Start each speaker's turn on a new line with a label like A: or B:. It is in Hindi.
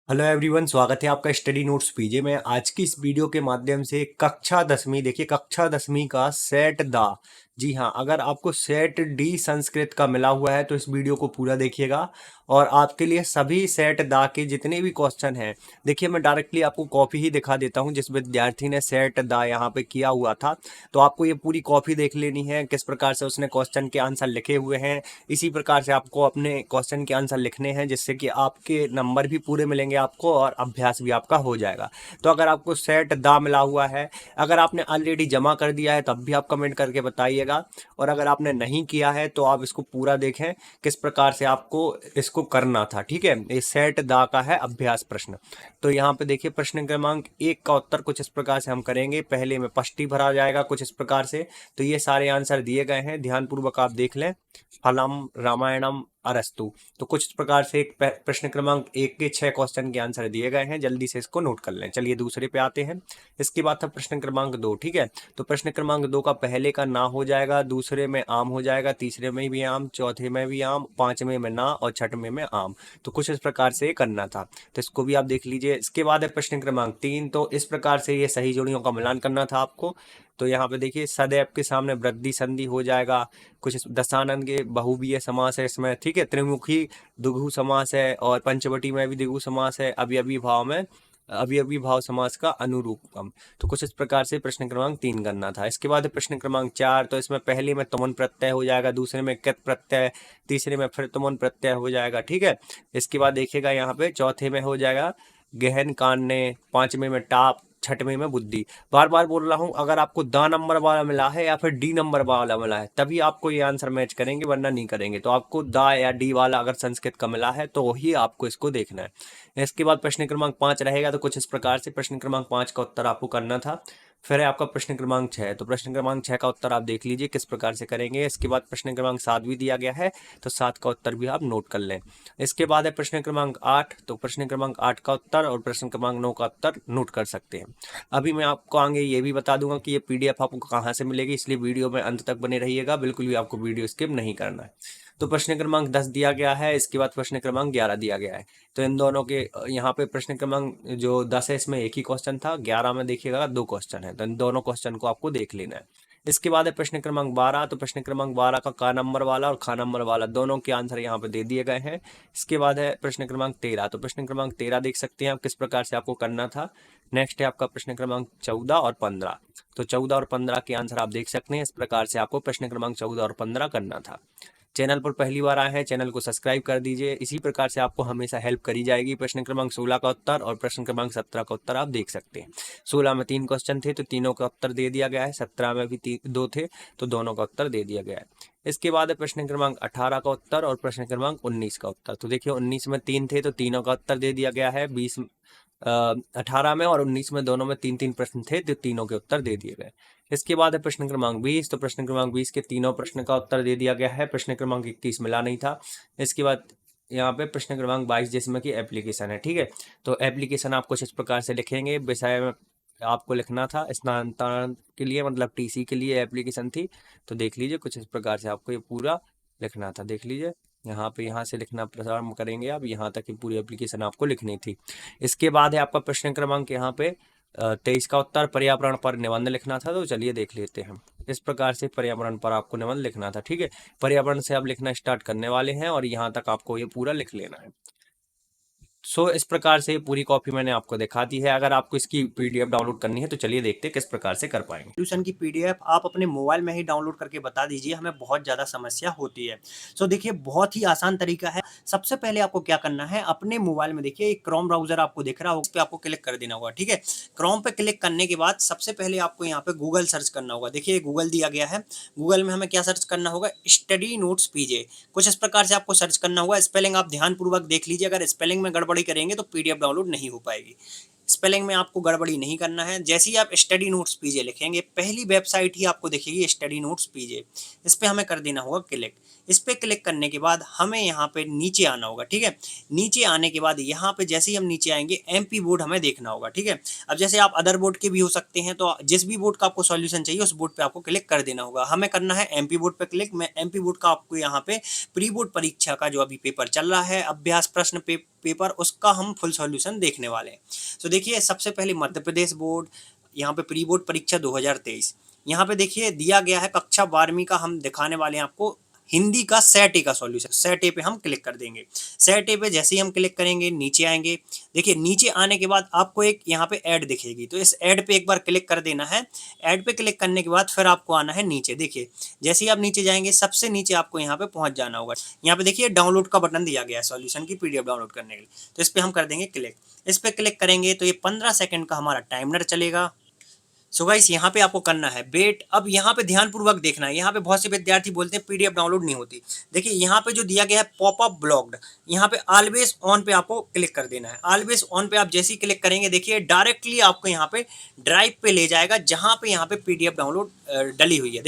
A: हेलो एवरीवन, स्वागत है आपका स्टडी नोट्स पीजे में। आज की इस वीडियो के माध्यम से कक्षा 10वीं देखिए, कक्षा 10वीं का सेट दा, जी हाँ, अगर आपको सेट डी संस्कृत का मिला हुआ है तो इस वीडियो को पूरा देखिएगा और आपके लिए सभी सेट दा के जितने भी क्वेश्चन हैं, देखिए मैं डायरेक्टली आपको कॉपी ही दिखा देता हूं जिस विद्यार्थी ने सेट दा यहाँ पे किया हुआ था। तो आपको ये पूरी कॉपी देख लेनी है, किस प्रकार से उसने क्वेश्चन के आंसर लिखे हुए हैं। इसी प्रकार से आपको अपने क्वेश्चन के आंसर लिखने हैं, जिससे कि आपके नंबर भी पूरे मिलेंगे आपको और अभ्यास भी आपका हो जाएगा। तो अगर आपको सेट दा मिला हुआ है, अगर आपने ऑलरेडी जमा कर दिया है तब भी आप कमेंट करके बताइएगा, और अगर आपने नहीं किया है तो आप इसको पूरा देखें किस प्रकार से आपको इसको करना था। ठीक है, ये सेट दा का है अभ्यास प्रश्न। तो यहाँ पे देखिए प्रश्न क्रमांक 1 का उत्तर कुछ इस प्रकार से हम करेंगे। पहले में पष्टी भरा जाएगा कुछ इस प्रकार से। तो ये सारे आंसर दिए गए हैं, ध्यानपूर्वक आप देख लें। फलम रामायणम अरस्तु। तो कुछ इस प्रकार से एक प्रश्न क्रमांक 1 के 6 क्वेश्चन के आंसर दिए गए हैं, जल्दी से इसको नोट कर लें। चलिए दूसरे पे आते हैं। इसके बाद था प्रश्न क्रमांक 2। ठीक है, तो प्रश्न क्रमांक 2 का पहले का ना हो जाएगा, दूसरे में आम हो जाएगा, तीसरे में भी आम, चौथे में भी आम, पांचवें में ना और छठवें में आम। तो कुछ इस प्रकार से करना था, तो इसको भी आप देख लीजिए। इसके बाद है प्रश्न क्रमांक 3। तो इस प्रकार से ये सही जोड़ियों का मिलान करना था आपको। तो यहाँ पे देखिए सदैव के सामने वृद्धि संधि हो जाएगा। कुछ दशानन के बहुवीय समास है इसमें। ठीक है, त्रिमुखी द्विगु समास है और पंचवटी में भी द्विगु समास है। अवयवी भाव में अवयवी भाव समास का अनुरूपम। तो कुछ इस प्रकार से प्रश्न क्रमांक 3 करना था। इसके बाद प्रश्न क्रमांक 4। तो इसमें पहले में तुमन प्रत्यय हो जाएगा, दूसरे में कृत प्रत्यय, तीसरे में फिर तुमन प्रत्यय हो जाएगा। ठीक है, इसके बाद देखिएगा यहाँ पे चौथे में हो जाएगा गहन कान्य, पांचवें में टाप, छठवें में बुद्धि। बार बार बोल रहा हूं, अगर आपको द नंबर वाला मिला है या फिर डी नंबर वाला मिला है तभी आपको ये आंसर मैच करेंगे, वरना नहीं करेंगे। तो आपको द या डी वाला अगर संस्कृत का मिला है तो ही आपको इसको देखना है। इसके बाद प्रश्न क्रमांक 5 रहेगा। तो कुछ इस प्रकार से प्रश्न क्रमांक 5 का उत्तर आपको करना था। फिर है आपका प्रश्न क्रमांक 6। तो प्रश्न क्रमांक 6 का उत्तर आप देख लीजिए किस प्रकार से करेंगे। इसके बाद प्रश्न क्रमांक 7 भी दिया गया है, तो 7 का उत्तर भी आप नोट कर लें। इसके बाद है प्रश्न क्रमांक 8। तो प्रश्न क्रमांक 8 का उत्तर और प्रश्न क्रमांक 9 का उत्तर नोट कर सकते हैं। अभी मैं आपको आगे ये भी बता दूंगा कि ये पीडीएफ आपको कहाँ से मिलेगी, इसलिए वीडियो में अंत तक बने रहिएगा, बिल्कुल भी आपको वीडियो स्किप नहीं करना है। तो प्रश्न क्रमांक 10 दिया गया है, इसके बाद प्रश्न क्रमांक 11 दिया गया है। तो इन दोनों के यहाँ पे प्रश्न क्रमांक जो 10 है इसमें एक ही क्वेश्चन था, 11 में देखिएगा 2 क्वेश्चन है। तो इन दोनों क्वेश्चन को आपको देख लेना है। इसके बाद है प्रश्न क्रमांक 12। तो प्रश्न क्रमांक 12 का नंबर वाला और खा नंबर वाला दोनों के आंसर यहाँ पे दे दिए गए हैं। इसके बाद है प्रश्न क्रमांक 13। तो प्रश्न क्रमांक 13 देख सकते हैं आप किस प्रकार से आपको करना था। नेक्स्ट है आपका प्रश्न क्रमांक 14 और 15। तो 14 और 15 के आंसर आप देख सकते हैं। इस प्रकार से आपको प्रश्न क्रमांक 14 और 15 करना था। चैनल पर पहली बार आए हैं, चैनल को सब्सक्राइब कर दीजिए। इसी प्रकार से आपको हमेशा हेल्प करी जाएगी। प्रश्न क्रमांक 16 का उत्तर और प्रश्न क्रमांक 17 का उत्तर आप देख सकते हैं। 16 में 3 क्वेश्चन थे तो तीनों का उत्तर दे दिया गया है। 17 में भी 2 थे तो दोनों का उत्तर दे दिया गया है। इसके बाद है प्रश्न क्रमांक 18 का उत्तर और प्रश्न क्रमांक 19 का उत्तर। तो देखिए 19 में 3 थे तो तीनों का उत्तर दे दिया गया है। 18 में और 19 में दोनों में 3-3 प्रश्न थे तो तीनों के उत्तर दे दिए गए। इसके बाद है प्रश्न क्रमांक 20। तो प्रश्न क्रमांक 20 के तीनों प्रश्न का उत्तर दे दिया गया है। प्रश्न क्रमांक 21 मिला नहीं था। इसके बाद यहाँ पे प्रश्न क्रमांक 22 जिसमें कि एप्लीकेशन है। ठीक है, तो एप्लीकेशन आप कुछ इस प्रकार से लिखेंगे। विषय में आपको लिखना था स्थानांतरण के लिए, मतलब टीसी के लिए एप्लीकेशन थी। तो देख लीजिए कुछ इस प्रकार से आपको ये पूरा लिखना था। देख लीजिए यहाँ से लिखना प्रारंभ करेंगे आप, यहाँ तक की पूरी एप्लीकेशन आपको लिखनी थी। इसके बाद है आपका प्रश्न क्रमांक यहाँ पे 23 का उत्तर पर्यावरण पर निबंध लिखना था। तो चलिए देख लेते हैं। इस प्रकार से पर्यावरण पर आपको निबंध लिखना था। ठीक है, पर्यावरण से आप लिखना स्टार्ट करने वाले हैं और यहाँ तक आपको ये पूरा लिख लेना है। इस प्रकार से पूरी कॉपी मैंने आपको दिखा दी है। अगर आपको इसकी पीडीएफ डाउनलोड करनी है तो चलिए देखते हैं किस प्रकार से कर पाएंगे।
B: सॉल्यूशन की पीडीएफ आप अपने मोबाइल में ही डाउनलोड करके बता दीजिए, हमें बहुत ज़्यादा समस्या होती है। देखिए बहुत ही आसान तरीका है। सबसे पहले आपको क्या करना है, अपने मोबाइल में देखिए एक क्रोम ब्राउजर आपको दिख रहा होगा, उस पर आपको क्लिक कर देना होगा। ठीक है, क्रोम पे क्लिक करने के बाद सबसे पहले आपको यहाँ पे गूगल सर्च करना होगा। देखिए गूगल दिया गया है, गूगल में हमें क्या सर्च करना होगा, स्टडी नोट्स पीजे। कुछ इस प्रकार से आपको सर्च करना होगा। स्पेलिंग आप ध्यानपूर्वक देख लीजिए, अगर स्पेलिंग में गड़बड़ी करेंगे तो पीडीएफ डाउनलोड नहीं हो पाएगी। स्पेलिंग में आपको गड़बड़ी नहीं करना है। जैसे ही आप स्टडी नोट्स पीजे लिखेंगे, पहली वेबसाइट ही आपको दिखेगी स्टडी नोट्स पीजे। इस पे हमें कर देना होगा क्लिक। इस पे क्लिक करने के बाद हमें यहाँ पे नीचे आना होगा, ठीक है। नीचे आने के बाद यहाँ पे जैसे ही हम नीचे आएंगे एमपी बोर्ड हमें देखना होगा, ठीक है। अब जैसे आप अदर बोर्ड के भी हो सकते हैं, तो जिस भी बोर्ड का आपको सॉल्यूशन चाहिए उस बोर्ड पे आपको क्लिक कर देना होगा। हमें करना है एमपी बोर्ड पे क्लिक। मैं एमपी बोर्ड का आपको यहाँ पे प्री बोर्ड परीक्षा का जो अभी पेपर चल रहा है, अभ्यास प्रश्न पेपर, उसका हम फुल सॉल्यूशन देखने वाले हैं। तो देखिए सबसे पहले मध्य प्रदेश बोर्ड, यहाँ पे प्री बोर्ड परीक्षा 2023, यहाँ पे देखिए दिया गया है कक्षा 12वीं का। हम दिखाने वाले हैं आपको हिंदी का सेट ए का सॉल्यूशन। सेट ए पे हम क्लिक कर देंगे। सेट ए पे जैसे ही हम क्लिक करेंगे नीचे आएंगे। देखिए नीचे आने के बाद आपको एक यहाँ पे ऐड दिखेगी, तो इस ऐड पे एक बार क्लिक कर देना है। ऐड पे क्लिक करने के बाद फिर आपको आना है नीचे। देखिए जैसे ही आप नीचे जाएंगे सबसे नीचे आपको यहाँ पे पहुंच जाना होगा। यहाँ पे देखिए डाउनलोड का बटन दिया गया है सॉल्यूशन की पीडीएफ डाउनलोड करने के लिए, तो इस पर हम कर देंगे क्लिक। इस पर क्लिक करेंगे तो ये 15 सेकंड का हमारा टाइमर चलेगा। सो गाइस यहाँ पे आपको करना है वेट। अब यहाँ पे ध्यानपूर्वक देखना है। यहाँ पे बहुत से विद्यार्थी बोलते हैं पीडीएफ डाउनलोड नहीं होती। देखिए यहाँ पे जो दिया गया है पॉपअप ब्लॉक्ड, यहाँ पे ऑलवेज ऑन पे आपको क्लिक कर देना है। ऑलवेज ऑन पे आप जैसे ही क्लिक करेंगे देखिए डायरेक्टली आपको यहाँ पे ड्राइव पे ले जाएगा, जहाँ पे यहाँ पे पीडीएफ डाउनलोड डली हुई है।